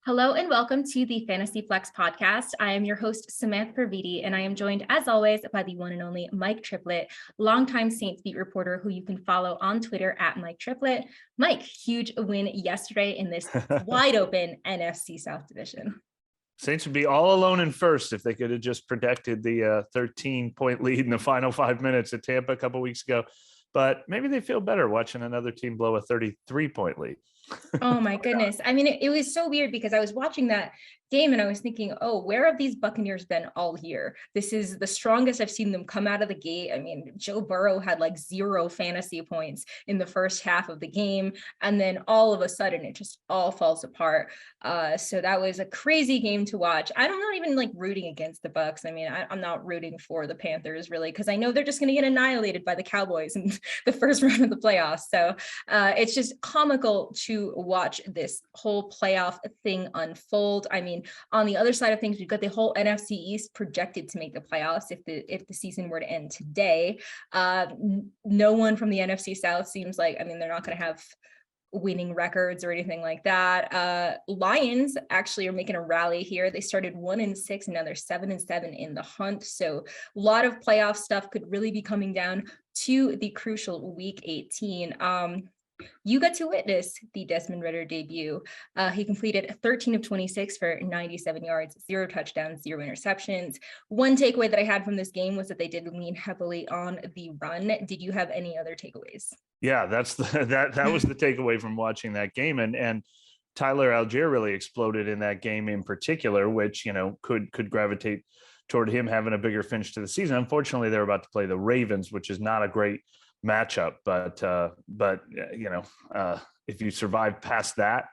Hello and welcome to the Fantasy Flex podcast. I am your host, Samantha Praviti, and I am joined as always by the one and only Mike Triplett, longtime Saints beat reporter who you can follow on Twitter at Mike Triplett. Mike, huge win yesterday in this wide open NFC South division. Saints would be all alone in first if they could have just protected the 13-point lead in the final 5 minutes at Tampa a couple weeks ago. But maybe they feel better watching another team blow a 33-point lead. Oh my goodness. I mean, it was so weird because I was watching that game and I was thinking, oh, where have these Buccaneers been all year? This is the strongest I've seen them come out of the gate. I mean, Joe Burrow had like 0 fantasy points in the first half of the game. And then all of a sudden it just all falls apart. So that was a crazy game to watch. I'm not even like rooting against the Bucs. I mean, I'm not rooting for the Panthers really, because I know they're just going to get annihilated by the Cowboys in the first round of the playoffs. So it's just comical to watch this whole playoff thing unfold. I mean, on the other side of things, we've got the whole NFC East projected to make the playoffs if the season were to end today. No one from the NFC South seems like, I mean, they're not going to have winning records or anything like that. Lions actually are making a rally here. They started 1-6, and now they're 7-7 in the hunt. So a lot of playoff stuff could really be coming down to the crucial week 18. You got to witness the Desmond Ridder debut. He completed 13 of 26 for 97 yards, 0 touchdowns, 0 interceptions. One takeaway that I had from this game was that they did lean heavily on the run. Did you have any other takeaways? Yeah, that was the takeaway from watching that game. And Tyler Algier really exploded in that game in particular, which, could gravitate toward him having a bigger finish to the season. Unfortunately, they're about to play the Ravens, which is not a great matchup, but if you survive past that,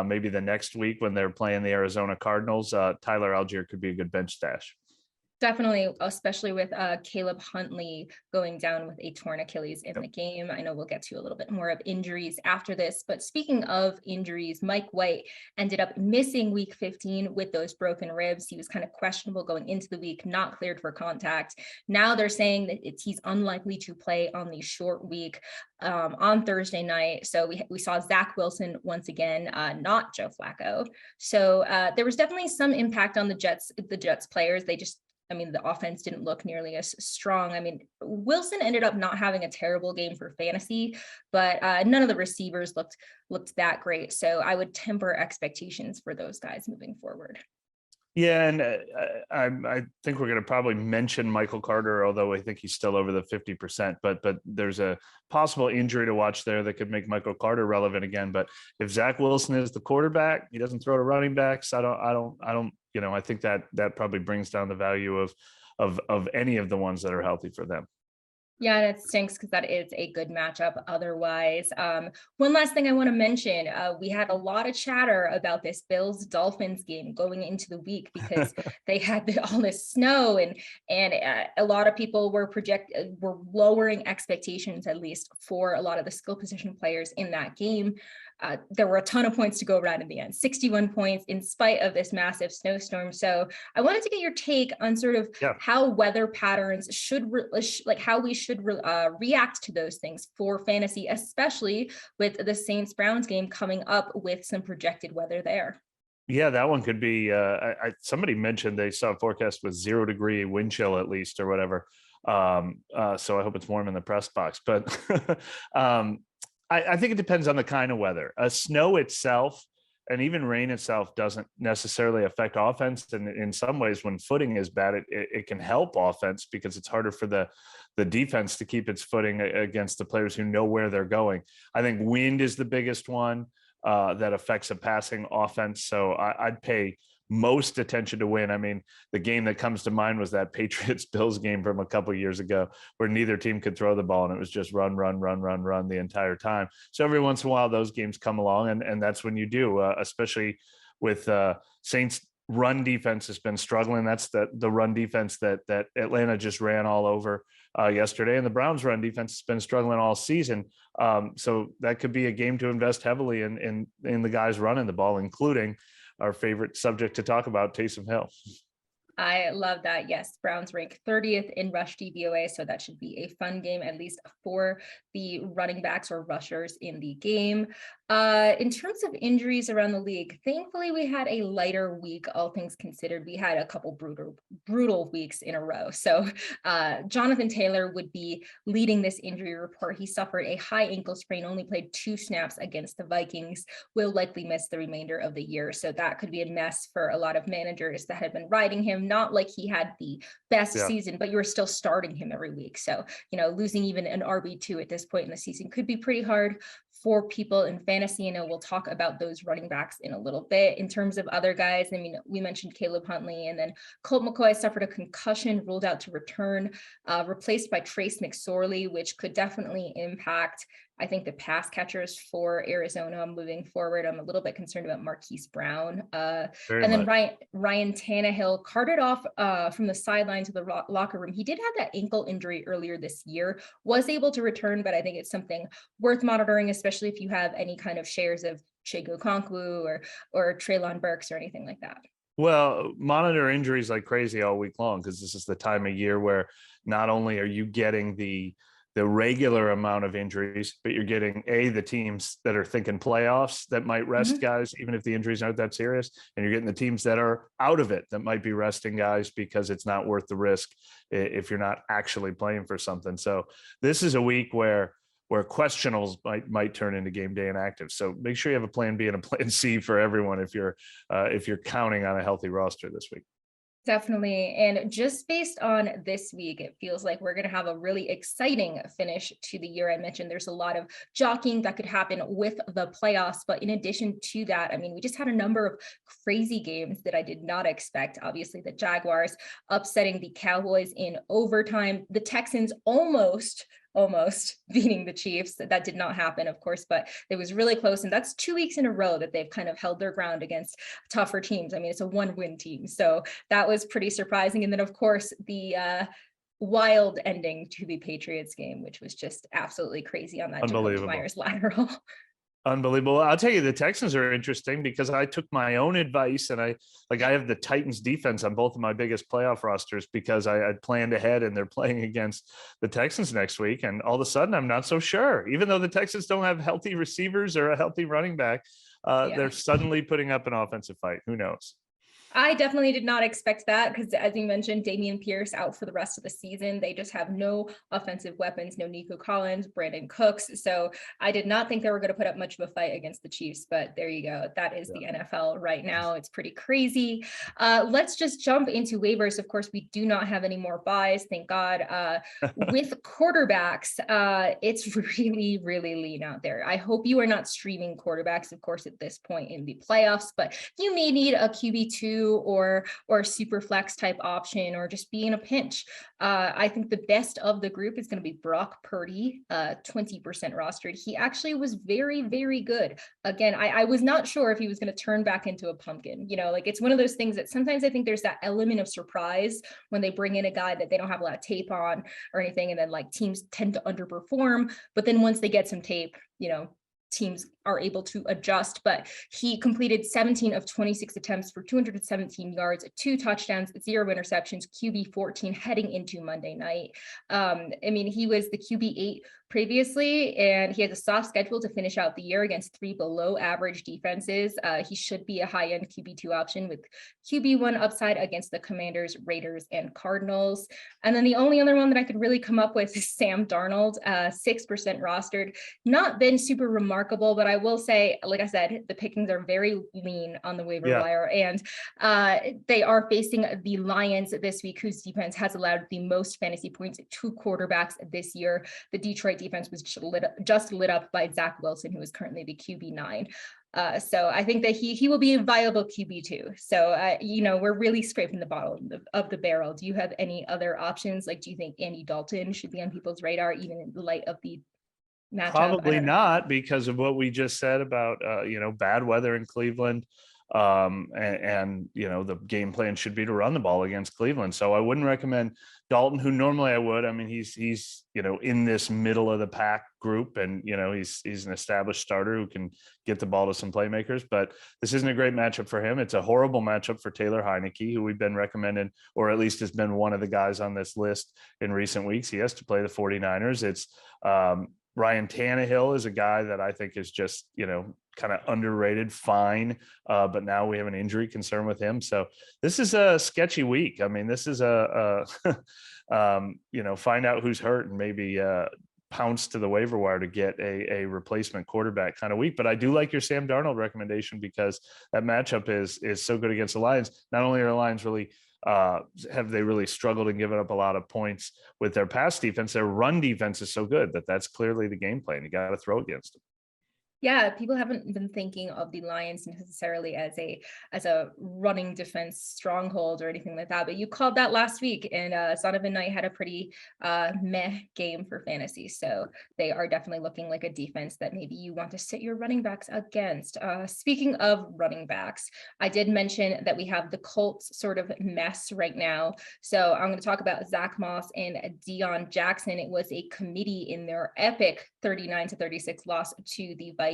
maybe the next week when they're playing the Arizona Cardinals, Tyler Algier could be a good bench stash. Definitely, especially with Caleb Huntley going down with a torn Achilles in the game. I know we'll get to a little bit more of injuries after this, but speaking of injuries, Mike White ended up missing week 15 with those broken ribs. He was kind of questionable going into the week, not cleared for contact. Now they're saying that he's unlikely to play on the short week on Thursday night. So we saw Zach Wilson once again, not Joe Flacco. So there was definitely some impact on the Jets players. The offense didn't look nearly as strong. I mean, Wilson ended up not having a terrible game for fantasy, but none of the receivers looked that great. So I would temper expectations for those guys moving forward. Yeah, and I think we're going to probably mention Michael Carter, although I think he's still over the 50%. But there's a possible injury to watch there that could make Michael Carter relevant again. But if Zach Wilson is the quarterback, he doesn't throw to running backs. I don't. I think that probably brings down the value of any of the ones that are healthy for them. Yeah, and it stinks because that is a good matchup otherwise. One last thing I want to mention, we had a lot of chatter about this Bills-Dolphins game going into the week because they had all this snow and a lot of people were lowering expectations, at least for a lot of the skill position players in that game. There were a ton of points to go around in the end, 61 points in spite of this massive snowstorm. So I wanted to get your take on sort of how weather patterns how we should react to those things for fantasy, especially with the Saints-Browns game coming up with some projected weather there. Yeah, that one could be, somebody mentioned they saw a forecast with 0-degree wind chill at least or whatever. So I hope it's warm in the press box, but I think it depends on the kind of weather. Snow itself and even rain itself doesn't necessarily affect offense. And in some ways, when footing is bad, it can help offense because it's harder for the defense to keep its footing against the players who know where they're going. I think wind is the biggest one that affects a passing offense. So I'd pay most attention to win. I mean, the game that comes to mind was that Patriots-Bills game from a couple of years ago where neither team could throw the ball and it was just run the entire time. So every once in a while, those games come along and that's when you do, especially with Saints run defense has been struggling. That's the run defense that Atlanta just ran all over yesterday. And the Browns run defense has been struggling all season. So that could be a game to invest heavily in the guys running the ball, including our favorite subject to talk about, Taysom Hill. I love that. Yes, Browns rank 30th in rush DVOA, so that should be a fun game, at least for the running backs or rushers in the game. In terms of injuries around the league, thankfully we had a lighter week, all things considered. We had a couple brutal weeks in a row. So Jonathan Taylor would be leading this injury report. He suffered a high ankle sprain, only played 2 snaps against the Vikings, will likely miss the remainder of the year. So that could be a mess for a lot of managers that had been riding him. Not like he had the best season, but you were still starting him every week. So, losing even an RB2 at this point in the season could be pretty hard for people in fantasy. We'll talk about those running backs in a little bit. In terms of other guys, I mean, we mentioned Caleb Huntley, and then Colt McCoy suffered a concussion, ruled out to return, replaced by Trace McSorley, which could definitely impact, I think, the pass catchers for Arizona moving forward. I'm a little bit concerned about Marquise Brown. And then Ryan Tannehill carted off from the sideline to the locker room. He did have that ankle injury earlier this year, was able to return, but I think it's something worth monitoring, especially if you have any kind of shares of Chego Konkwu or Treylon Burks or anything like that. Well, monitor injuries like crazy all week long, because this is the time of year where not only are you getting the regular amount of injuries, but you're getting the teams that are thinking playoffs that might rest guys, even if the injuries aren't that serious. And you're getting the teams that are out of it that might be resting guys because it's not worth the risk if you're not actually playing for something. So this is a week where questionables might turn into game day inactive. So make sure you have a plan B and a plan C for everyone if you're counting on a healthy roster this week. Definitely. And just based on this week, it feels like we're going to have a really exciting finish to the year. I mentioned there's a lot of jockeying that could happen with the playoffs. But in addition to that, I mean, we just had a number of crazy games that I did not expect. Obviously, the Jaguars upsetting the Cowboys in overtime. The Texans almost beating the Chiefs. That did not happen, of course, but it was really close. And that's 2 weeks in a row that they've kind of held their ground against tougher teams. I mean, it's a 1-win team. So that was pretty surprising. And then, of course, the wild ending to the Patriots game, which was just absolutely crazy on that Jacoby Myers lateral. Unbelievable. I'll tell you, the Texans are interesting because I took my own advice and I have the Titans defense on both of my biggest playoff rosters because I had planned ahead and they're playing against the Texans next week. And all of a sudden I'm not so sure, even though the Texans don't have healthy receivers or a healthy running back, they're suddenly putting up an offensive fight. Who knows? I definitely did not expect that because, as you mentioned, Dameon Pierce out for the rest of the season. They just have no offensive weapons, no Nico Collins, Brandon Cooks. So I did not think they were going to put up much of a fight against the Chiefs, but there you go. That is the NFL right now. It's pretty crazy. Let's just jump into waivers. Of course, we do not have any more buys, thank God. With quarterbacks, it's really, really lean out there. I hope you are not streaming quarterbacks, of course, at this point in the playoffs, but you may need a QB2 or super flex type option, or just be in a pinch. I think the best of the group is going to be Brock Purdy, 20% rostered. He actually was very, very good. Again, I was not sure if he was going to turn back into a pumpkin. Like it's one of those things that sometimes I think there's that element of surprise when they bring in a guy that they don't have a lot of tape on or anything. And then like teams tend to underperform, but then once they get some tape, teams are able to adjust. But he completed 17 of 26 attempts for 217 yards, 2 touchdowns, 0 interceptions, QB 14 heading into Monday night. I mean, he was the QB 8 previously, and he has a soft schedule to finish out the year against 3 below average defenses. He should be a high-end QB2 option with QB1 upside against the Commanders, Raiders, and Cardinals. And then the only other one that I could really come up with is Sam Darnold, 6% rostered. Not been super remarkable, but I will say, like I said, the pickings are very lean on the waiver wire, and they are facing the Lions this week, whose defense has allowed the most fantasy points to quarterbacks this year. The Detroit defense was just lit up by Zach Wilson, who is currently the QB9. So I think that he will be a viable QB2. So, we're really scraping the bottom of the barrel. Do you have any other options? Like, do you think Andy Dalton should be on people's radar, even in the light of the matchup? Probably not, because of what we just said about, bad weather in Cleveland. And the game plan should be to run the ball against Cleveland. So I wouldn't recommend Dalton, who normally I would. I mean, he's in this middle of the pack group, and he's an established starter who can get the ball to some playmakers, but this isn't a great matchup for him. It's a horrible matchup for Taylor Heineke, who we've been recommending, or at least has been one of the guys on this list in recent weeks. He has to play the 49ers. It's Ryan Tannehill is a guy that I think is just, kind of underrated, fine. But now we have an injury concern with him. So this is a sketchy week. I mean, this is find out who's hurt and maybe pounce to the waiver wire to get a replacement quarterback kind of week. But I do like your Sam Darnold recommendation because that matchup is so good against the Lions. Not only are the Lions really have they really struggled and given up a lot of points with their pass defense, their run defense is so good that's clearly the game plan. You got to throw against them. Yeah, people haven't been thinking of the Lions necessarily as a running defense stronghold or anything like that. But you called that last week, and Zonovan Knight had a pretty meh game for fantasy. So they are definitely looking like a defense that maybe you want to sit your running backs against. Speaking of running backs, I did mention that we have the Colts sort of mess right now. So I'm going to talk about Zach Moss and Deion Jackson. It was a committee in their epic 39-36 loss to the Vikings.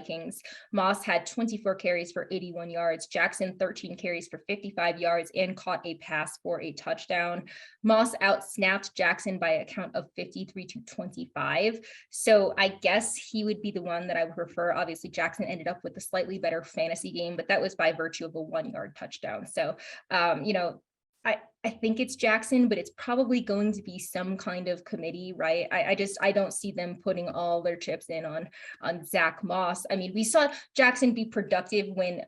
Moss had 24 carries for 81 yards, Jackson 13 carries for 55 yards, and caught a pass for a touchdown. Moss outsnapped Jackson by a count of 53-25. So I guess he would be the one that I would prefer. Obviously, Jackson ended up with a slightly better fantasy game, but that was by virtue of a 1-yard touchdown. So, I think it's Jackson, but it's probably going to be some kind of committee, right? I don't see them putting all their chips in on Zach Moss. I mean, we saw Jackson be productive when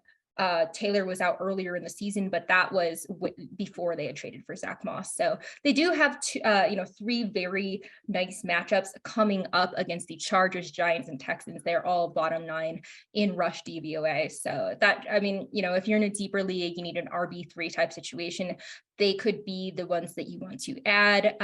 Taylor was out earlier in the season, but that was before they had traded for Zach Moss. So they do have three very nice matchups coming up against the Chargers, Giants, and Texans. They're all bottom 9 in rush DVOA. So that, I mean, if you're in a deeper league, you need an RB3 type situation. They could be the ones that you want to add.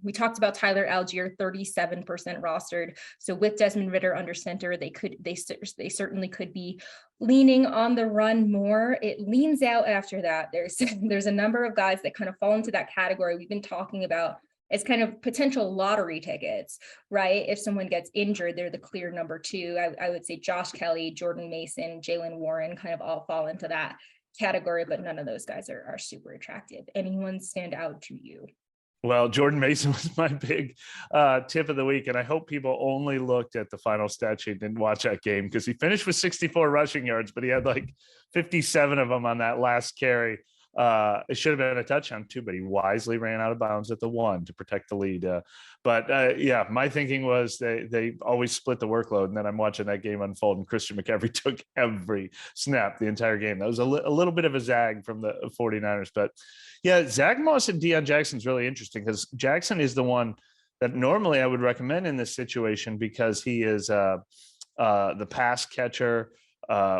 We talked about Tyler Algier, 37% rostered. So with Desmond Ridder under center, they certainly could be leaning on the run more. It leans out after that. There's a number of guys that kind of fall into that category we've been talking about as kind of potential lottery tickets, right? If someone gets injured, they're the clear number 2. I would say Josh Kelly, Jordan Mason, Jalen Warren kind of all fall into that category, but none of those guys are super attractive. Anyone stand out to you? Well, Jordan Mason was my big tip of the week, and I hope people only looked at the final stat sheet and didn't watch that game because he finished with 64 rushing yards, but he had like 57 of them on that last carry. It should have been a touchdown too, but he wisely ran out of bounds at the 1 to protect the lead. Yeah, my thinking was they always split the workload, and then I'm watching that game unfold, and Christian McCaffrey took every snap the entire game. That was a little bit of a zag from the 49ers, but yeah, Zach Moss and Deion Jackson is really interesting because Jackson is the one that normally I would recommend in this situation because he is the pass catcher.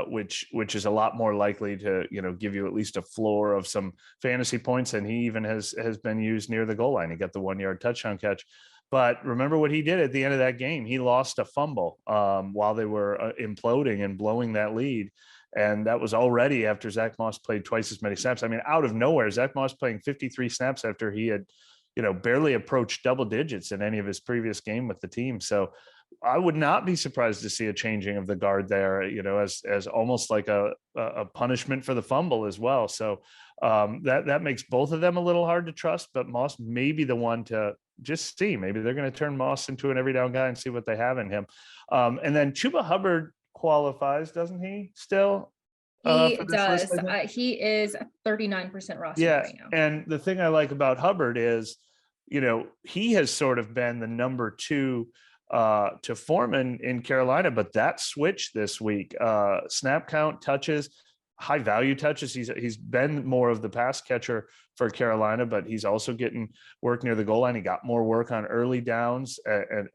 Which is a lot more likely to give you at least a floor of some fantasy points, and he even has been used near the goal line. He got the 1-yard touchdown catch, but remember what he did at the end of that game. He lost a fumble while they were imploding and blowing that lead, and that was already after Zach Moss played twice as many snaps. I mean, out of nowhere, Zach Moss playing 53 snaps after he had barely approached double digits in any of his previous game with the team. So I would not be surprised to see a changing of the guard there, as almost like a punishment for the fumble as well. So that makes both of them a little hard to trust, but Moss may be the one to just see. Maybe they're going to turn Moss into an every down guy and see what they have in him. And then Chuba Hubbard qualifies, doesn't he still? He does. He is 39% rostered right now. And the thing I like about Hubbard is, he has sort of been the number 2 to Foreman in Carolina, but that switched this week. Snap count, touches, high value touches. He's been more of the pass catcher for Carolina, but he's also getting work near the goal line. He got more work on early downs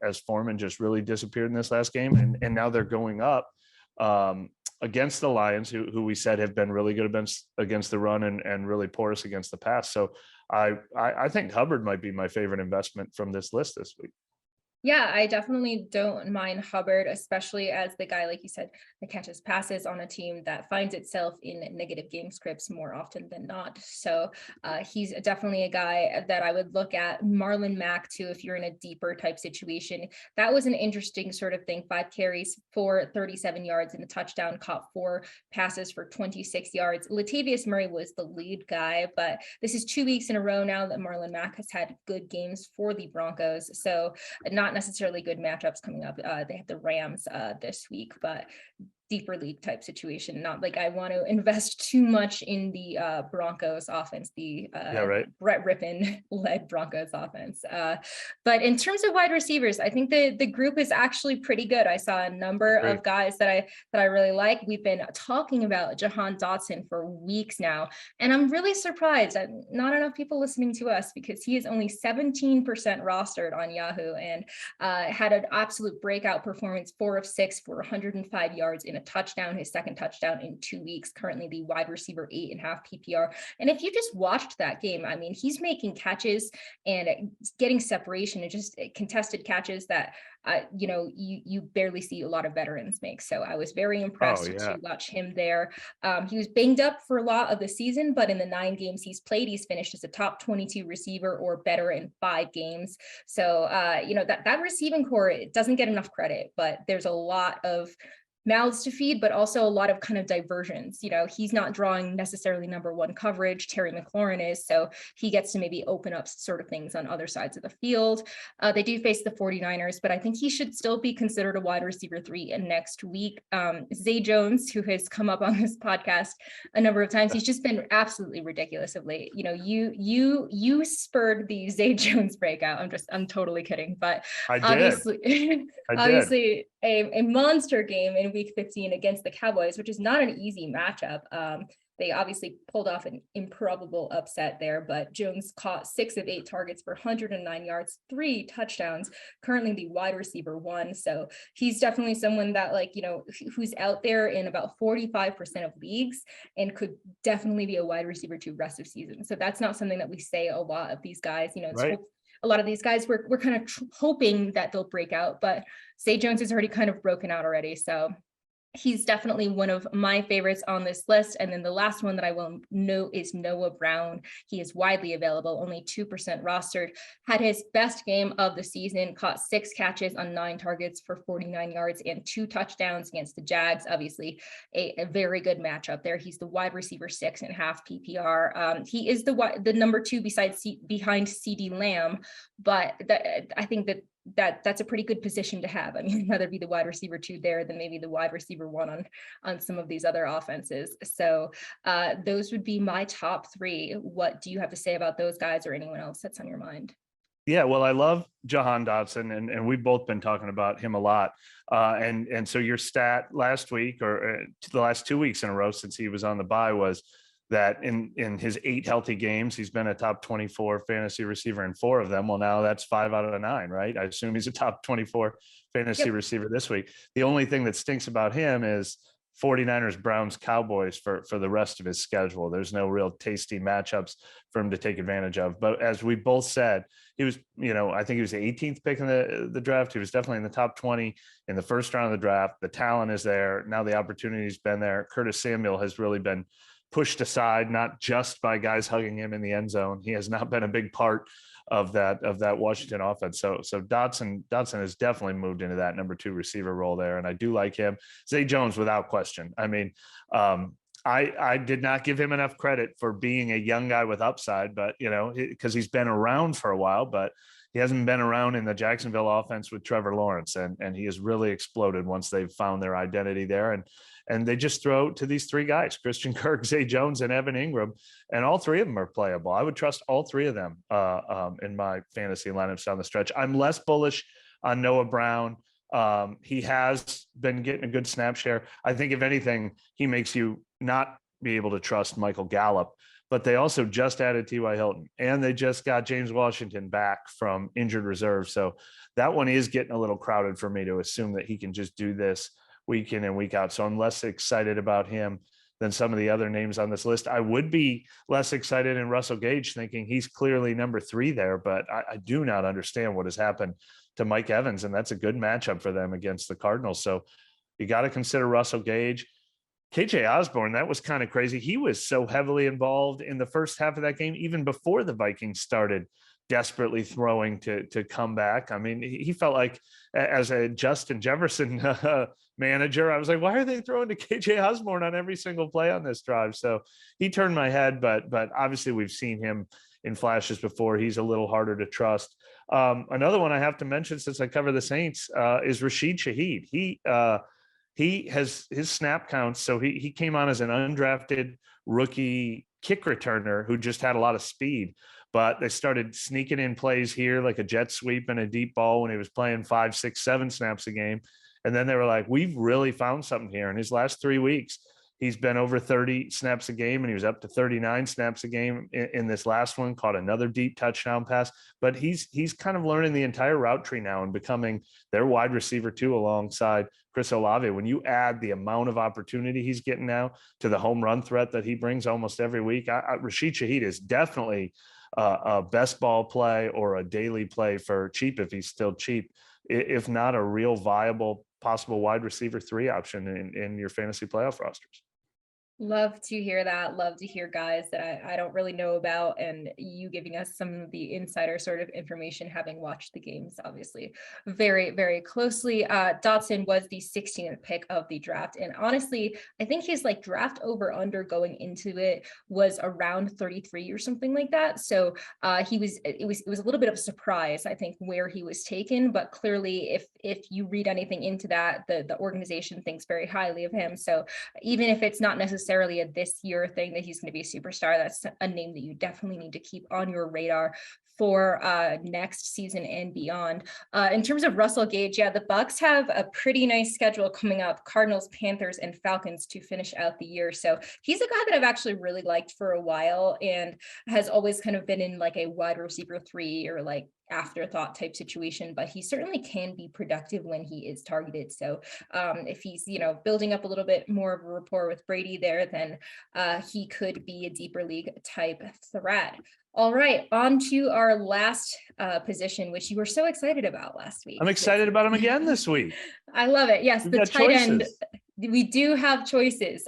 as Foreman just really disappeared in this last game. And now they're going up against the Lions, who we said have been really good against the run and really porous against the pass. So I think Hubbard might be my favorite investment from this list this week. Yeah, I definitely don't mind Hubbard, especially as the guy, like you said, that catches passes on a team that finds itself in negative game scripts more often than not. So he's definitely a guy that I would look at. Marlon Mack, too, if you're in a deeper type situation. That was an interesting sort of thing. 5 carries for 37 yards and a touchdown, caught 4 passes for 26 yards. Latavius Murray was the lead guy, but this is 2 weeks in a row now that Marlon Mack has had good games for the Broncos. So not not necessarily good matchups coming up. They have the Rams this week, but deeper league type situation. Not like I want to invest too much in the Broncos offense, the Brett Rippon led Broncos offense. But in terms of wide receivers, I think the group is actually pretty good. I saw a number of guys that I really like. We've been talking about Jahan Dotson for weeks now, and I'm really surprised that not enough people listening to us, because he is only 17% rostered on Yahoo and had an absolute breakout performance, 4 of 6 for 105 yards in a touchdown, his second touchdown in 2 weeks, currently the wide receiver 8.5 PPR. And if you just watched that game, I mean, he's making catches and getting separation and just contested catches that you barely see a lot of veterans make. So I was very impressed to watch him there. He was banged up for a lot of the season, but in the 9 games he's played, he's finished as a top 22 receiver or better in 5 games. So that receiving core, it doesn't get enough credit, but there's a lot of mouths to feed, but also a lot of kind of diversions. He's not drawing necessarily number 1 coverage. Terry McLaurin is, so he gets to maybe open up sort of things on other sides of the field. They do face the 49ers, but I think he should still be considered a wide receiver 3 in next week. Zay Jones, who has come up on this podcast a number of times, he's just been absolutely ridiculous of late. You spurred the Zay Jones breakout. I'm totally kidding, but obviously a monster game in week 15 against the Cowboys, which is not an easy matchup. They obviously pulled off an improbable upset there, but Jones caught 6 of 8 targets for 109 yards, 3 touchdowns, currently the wide receiver 1. So he's definitely someone that who's out there in about 45% of leagues and could definitely be a wide receiver 2 rest of season. So that's not something that we say a lot of these guys, a lot of these guys, we're kind of hoping that they'll break out, but Zay Jones has already kind of broken out already. So he's definitely one of my favorites on this list. And then the last one that I will note is Noah Brown. He is widely available, only 2% rostered, had his best game of the season, caught 6 catches on 9 targets for 49 yards and 2 touchdowns against the Jags. Obviously a very good matchup there. He's the wide receiver 6.5 PPR. He is the number 2 behind CD Lamb, but I think that's a pretty good position to have. I mean, rather be the wide receiver 2 there than maybe the wide receiver 1 on some of these other offenses. So those would be my top 3. What do you have to say about those guys or anyone else that's on your mind? Yeah, well, I love Jahan Dotson, and we've both been talking about him a lot. And so your stat last week, or the last 2 weeks in a row since he was on the bye, was that in his 8 healthy games, he's been a top 24 fantasy receiver in 4 of them. Well, now that's 5 out of 9, right? I assume he's a top 24 fantasy receiver this week. The only thing that stinks about him is 49ers, Browns, Cowboys for the rest of his schedule. There's no real tasty matchups for him to take advantage of. But as we both said, he was, I think he was the 18th pick in the draft. He was definitely in the top 20 in the first round of the draft. The talent is there. Now the opportunity's been there. Curtis Samuel has really been pushed aside, not just by guys hugging him in the end zone. He has not been a big part of that Washington offense. So Dotson has definitely moved into that number 2 receiver role there, and I do like him. Zay Jones, without question. I mean, I did not give him enough credit for being a young guy with upside, but because he's been around for a while, but he hasn't been around in the Jacksonville offense with Trevor Lawrence, and he has really exploded once they've found their identity there. And they just throw to these 3 guys, Christian Kirk, Zay Jones, and Evan Ingram, and all 3 of them are playable. I would trust all 3 of them in my fantasy lineups down the stretch. I'm less bullish on Noah Brown. He has been getting a good snap share. I think if anything, he makes you not be able to trust Michael Gallup, but they also just added T.Y. Hilton, and they just got James Washington back from injured reserve. So that one is getting a little crowded for me to assume that he can just do this week in and week out. So I'm less excited about him than some of the other names on this list. I would be less excited in Russell Gage, thinking he's clearly number 3 there, but I do not understand what has happened to Mike Evans, and that's a good matchup for them against the Cardinals. So you got to consider Russell Gage. KJ Osborne, that was kind of crazy. He was so heavily involved in the first half of that game, even before the Vikings started desperately throwing to come back. I mean, he felt like as a Justin Jefferson manager, I was like, why are they throwing to KJ Osborne on every single play on this drive? So he turned my head, but obviously we've seen him in flashes before. He's a little harder to trust. Another one I have to mention since I cover the Saints is Rashid Shaheed. He has his snap counts. So he came on as an undrafted rookie kick returner who just had a lot of speed, but they started sneaking in plays here, like a jet sweep and a deep ball when he was playing 5, 6, 7 snaps a game. And then they were like, we've really found something here. In his last 3 weeks, he's been over 30 snaps a game, and he was up to 39 snaps a game in this last one, caught another deep touchdown pass. But he's kind of learning the entire route tree now and becoming their wide receiver too, alongside Chris Olave. When you add the amount of opportunity he's getting now to the home run threat that he brings almost every week, Rashid Shaheed is definitely a best ball play or a daily play for cheap if he's still cheap, if not a real viable possible wide receiver 3 option in your fantasy playoff rosters. Love to hear that. Love to hear guys that I don't really know about, and you giving us some of the insider sort of information, having watched the games, obviously, very, very closely. Dotson was the 16th pick of the draft. And honestly, I think his like draft over under going into it was around 33 or something like that. So it was a little bit of a surprise, I think, where he was taken. But clearly, if you read anything into that, the organization thinks very highly of him. So even if it's not necessarily a this year thing that he's going to be a superstar, that's a name that you definitely need to keep on your radar for next season and beyond. In terms of Russell Gage, yeah, the Bucs have a pretty nice schedule coming up: Cardinals, Panthers, and Falcons to finish out the year. So he's a guy that I've actually really liked for a while, and has always kind of been in like a wide receiver 3 or like afterthought type situation, but he certainly can be productive when he is targeted. So if he's, building up a little bit more of a rapport with Brady there, then he could be a deeper league type threat. All right, on to our last position, which you were so excited about last week. I'm excited about him again this week. I love it. Yes, the tight end. We do have choices.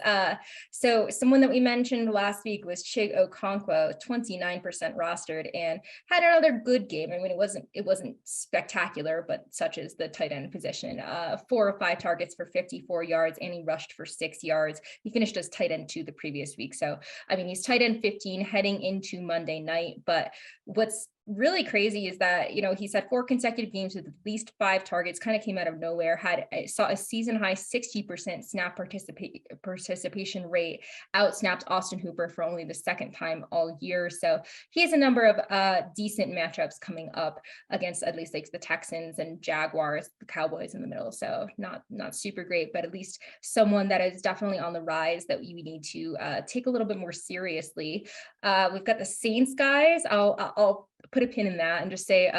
So someone that we mentioned last week was Chig Okonkwo, 29% rostered, and had another good game. I mean, it wasn't spectacular, but such as the tight end position. 4 or 5 targets for 54 yards, and he rushed for 6 yards. He finished as tight end 2 the previous week. So, I mean, he's tight end 15 heading into Monday night. But what's really crazy is that, he's had 4 consecutive games with at least 5 targets, kind of came out of nowhere, saw a season high 60% snap participation rate, outsnapped Austin Hooper for only the 2nd time all year. So he has a number of decent matchups coming up against at least like the Texans and Jaguars, the Cowboys in the middle. So not super great, but at least someone that is definitely on the rise that we need to take a little bit more seriously. We've got the Saints guys. I'll put a pin in that and just say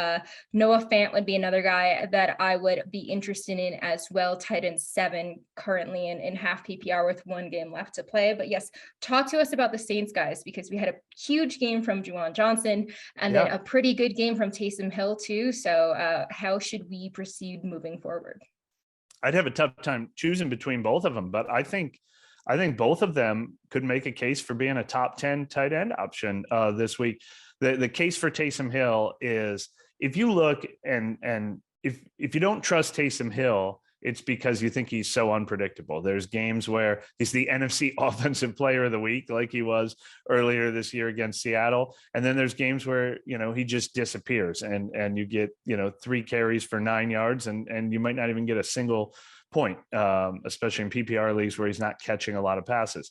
Noah Fant would be another guy that I would be interested in as well. Tight end 7 currently in half PPR with 1 game left to play. But yes, talk to us about the Saints guys, because we had a huge game from Juwan Johnson and then a pretty good game from Taysom Hill too. So how should we proceed moving forward? I'd have a tough time choosing between both of them, but I think both of them could make a case for being a top 10 tight end option this week. The case for Taysom Hill is, if you look and if you don't trust Taysom Hill, it's because you think he's so unpredictable. There's games where he's the NFC Offensive Player of the Week, like he was earlier this year against Seattle. And then there's games where, he just disappears and you get, 3 carries for 9 yards and you might not even get a single point, especially in PPR leagues where he's not catching a lot of passes.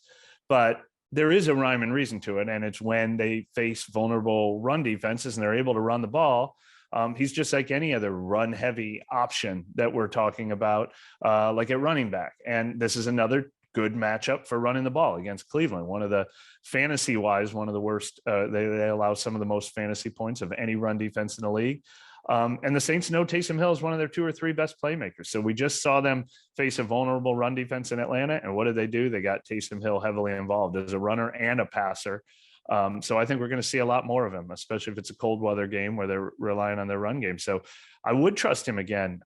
But there is a rhyme and reason to it, and it's when they face vulnerable run defenses and they're able to run the ball. He's just like any other run-heavy option that we're talking about, like at running back. And this is another good matchup for running the ball against Cleveland. One of the fantasy-wise, one of the worst. They allow some of the most fantasy points of any run defense in the league. And the Saints know Taysom Hill is one of their 2 or 3 best playmakers. So we just saw them face a vulnerable run defense in Atlanta. And what did they do? They got Taysom Hill heavily involved as a runner and a passer. So I think we're going to see a lot more of him, especially if it's a cold weather game where they're relying on their run game. So I would trust him again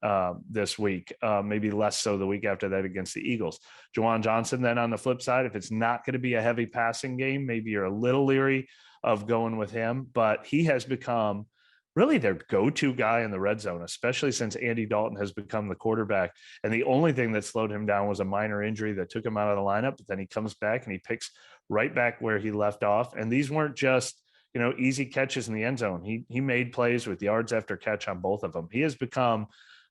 this week, maybe less so the week after that against the Eagles. Juwan Johnson, then on the flip side, if it's not going to be a heavy passing game, maybe you're a little leery of going with him, but he has become really their go-to guy in the red zone, especially since Andy Dalton has become the quarterback. And the only thing that slowed him down was a minor injury that took him out of the lineup. But then he comes back and he picks right back where he left off. And these weren't just, easy catches in the end zone. He made plays with yards after catch on both of them. He has become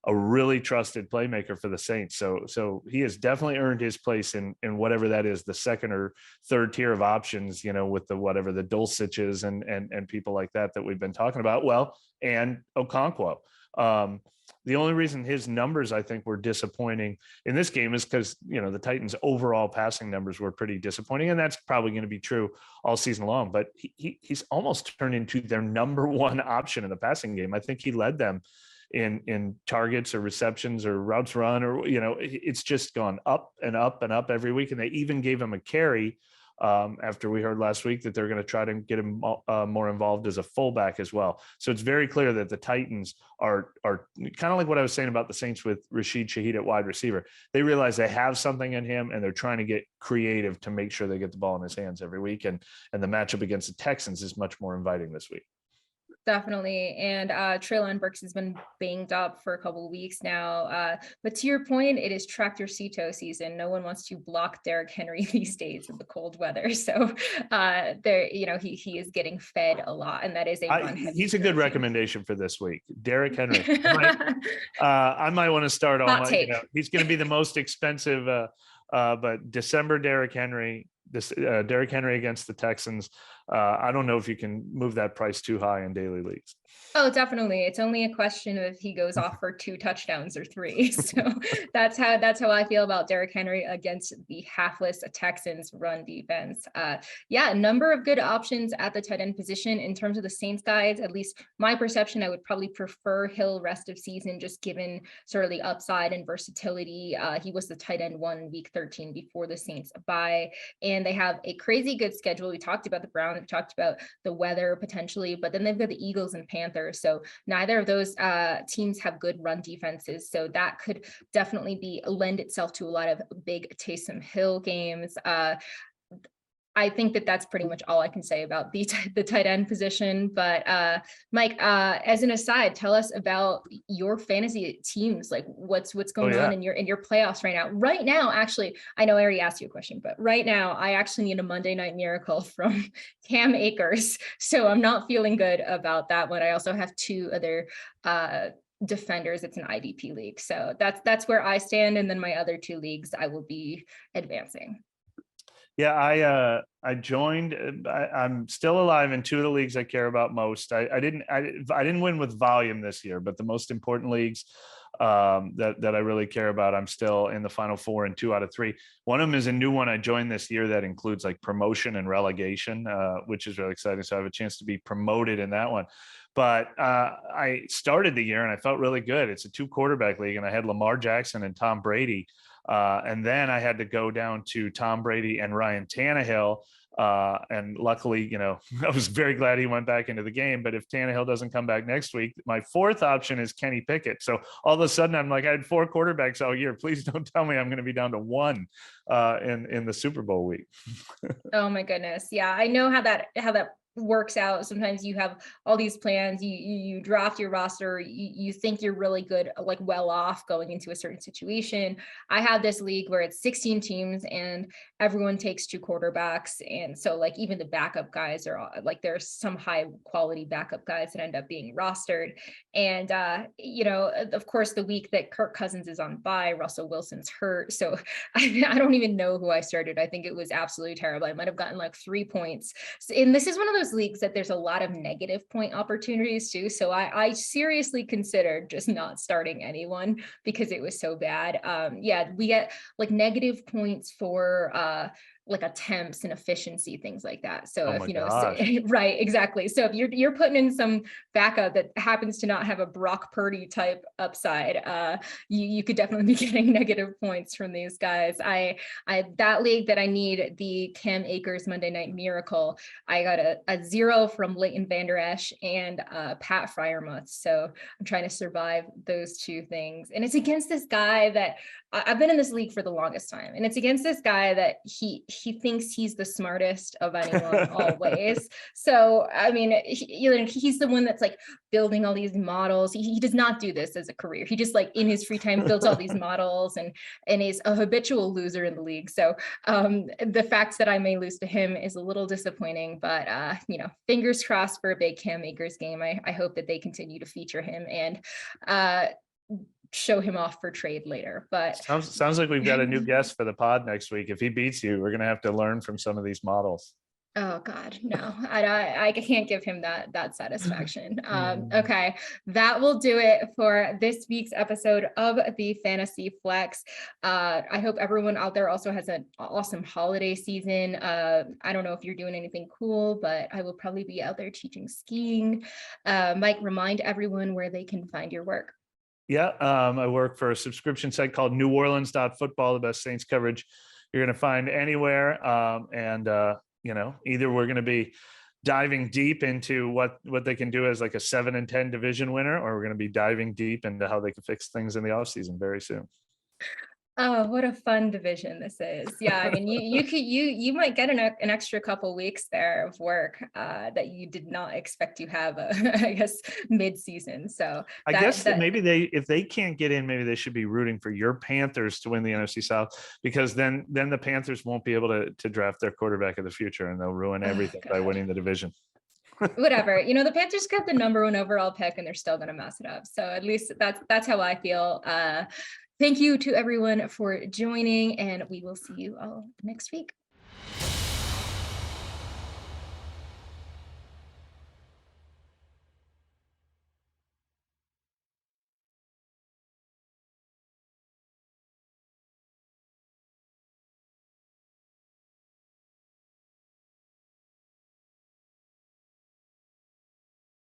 a really trusted playmaker for the Saints. So he has definitely earned his place in whatever that is, the second or third tier of options, with the whatever the Dulciches and people like that we've been talking about. Well, and Okonkwo. The only reason his numbers, I think, were disappointing in this game is because, the Titans' overall passing numbers were pretty disappointing. And that's probably going to be true all season long. But he's almost turned into their number one option in the passing game. I think he led them in targets or receptions or routes run, or, it's just gone up and up and up every week. And they even gave him a carry after we heard last week that they're going to try to get him more involved as a fullback as well. So it's very clear that the Titans are kind of like what I was saying about the Saints with Rashid Shaheed at wide receiver. They realize they have something in him, and they're trying to get creative to make sure they get the ball in his hands every week. And the matchup against the Texans is much more inviting this week. Definitely. And Treylon Burks has been banged up for a couple of weeks now. But to your point, it is tractor Cito season. No one wants to block Derrick Henry these days in the cold weather. So he is getting fed a lot, and that is he's a good recommendation for this week. Derrick Henry. I might want to start on he's going to be the most expensive, but December Derrick Henry. Derrick Henry against the Texans. I don't know if you can move that price too high in daily leagues. Oh, definitely. It's only a question of if he goes off for 2 touchdowns or 3. So that's how I feel about Derrick Henry against the halfless Texans run defense. A number of good options at the tight end position. In terms of the Saints guys, at least my perception, I would probably prefer Hill rest of season, just given sort of the upside and versatility. He was the tight end 1 in week 13 before the Saints bye, and they have a crazy good schedule. We talked about the Browns, we talked about the weather potentially, but then they've got the Eagles and Panthers. So neither of those teams have good run defenses. So that could definitely lend itself to a lot of big Taysom Hill games. I think that's pretty much all I can say about the tight end position. But Mike, as an aside, tell us about your fantasy teams. Like what's going on in your playoffs right now. Right now, actually, I know I already asked you a question, but right now I actually need a Monday Night Miracle from Cam Akers. So I'm not feeling good about that one. I also have 2 other defenders. It's an IDP league. So that's where I stand. And then my other 2 leagues, I will be advancing. Yeah, I joined. I'm still alive in 2 of the leagues I care about most. I didn't win with volume this year, but the most important leagues that I really care about, I'm still in the final 4 in 2 out of 3. One of them is a new one I joined this year that includes like promotion and relegation, which is really exciting. So I have a chance to be promoted in that one. But I started the year and I felt really good. It's a 2 quarterback league, and I had Lamar Jackson and Tom Brady. And then I had to go down to Tom Brady and Ryan Tannehill. And luckily, I was very glad he went back into the game. But if Tannehill doesn't come back next week, my 4th option is Kenny Pickett. So all of a sudden, I'm like, I had 4 quarterbacks all year. Please don't tell me I'm going to be down to 1 in the Super Bowl week. Oh my goodness. Yeah, I know how that works out. Sometimes you have all these plans, you draft your roster, you think you're really good, like well off going into a certain situation. I have this league where it's 16 teams and everyone takes 2 quarterbacks, and so like even the backup guys are like, there's some high quality backup guys that end up being rostered. And of course the week that Kirk Cousins is on bye, Russell Wilson's hurt, so I don't even know who I started. I think it was absolutely terrible. I might have gotten like 3 points, and this is one of those leagues that there's a lot of negative point opportunities too. So I seriously considered just not starting anyone because it was so bad. We get like negative points for like attempts and efficiency, things like that. So right, exactly. So if you're putting in some backup that happens to not have a Brock Purdy type upside, you could definitely be getting negative points from these guys. I that league that I need the Cam Akers Monday Night Miracle, I got a 0 from Leighton Vander Esch and Pat Fryermuth. So I'm trying to survive those 2 things. And it's against this guy that I've been in this league for the longest time, and it's against this guy that he thinks he's the smartest of anyone always. So I mean, he's the one that's like building all these models. He does not do this as a career. He just like in his free time builds all these models and is a habitual loser in the league. So the fact that I may lose to him is a little disappointing, but fingers crossed for a big Cam Akers game. I hope that they continue to feature him and show him off for trade later. But sounds like we've got a new guest for the pod next week. If he beats you, we're gonna have to learn from some of these models. Oh God, no, I can't give him that satisfaction. Okay, that will do it for this week's episode of the Fantasy Flex. I hope everyone out there also has an awesome holiday season. I don't know if you're doing anything cool, but I will probably be out there teaching skiing. Mike, remind everyone where they can find your work. Yeah, I work for a subscription site called neworleans.football, the best Saints coverage you're going to find anywhere. Either we're going to be diving deep into what they can do as like a 7-10 division winner, or we're going to be diving deep into how they can fix things in the offseason very soon. Oh, what a fun division this is. Yeah, I mean, you might get an extra couple weeks there of work that you did not expect to have, I guess, mid-season. So I guess that maybe if they can't get in, maybe they should be rooting for your Panthers to win the NFC South, because then the Panthers won't be able to draft their quarterback of the future, and they'll ruin everything by winning the division. Whatever, the Panthers got the number 1 overall pick and they're still going to mess it up. So at least that's how I feel. Thank you to everyone for joining, and we will see you all next week.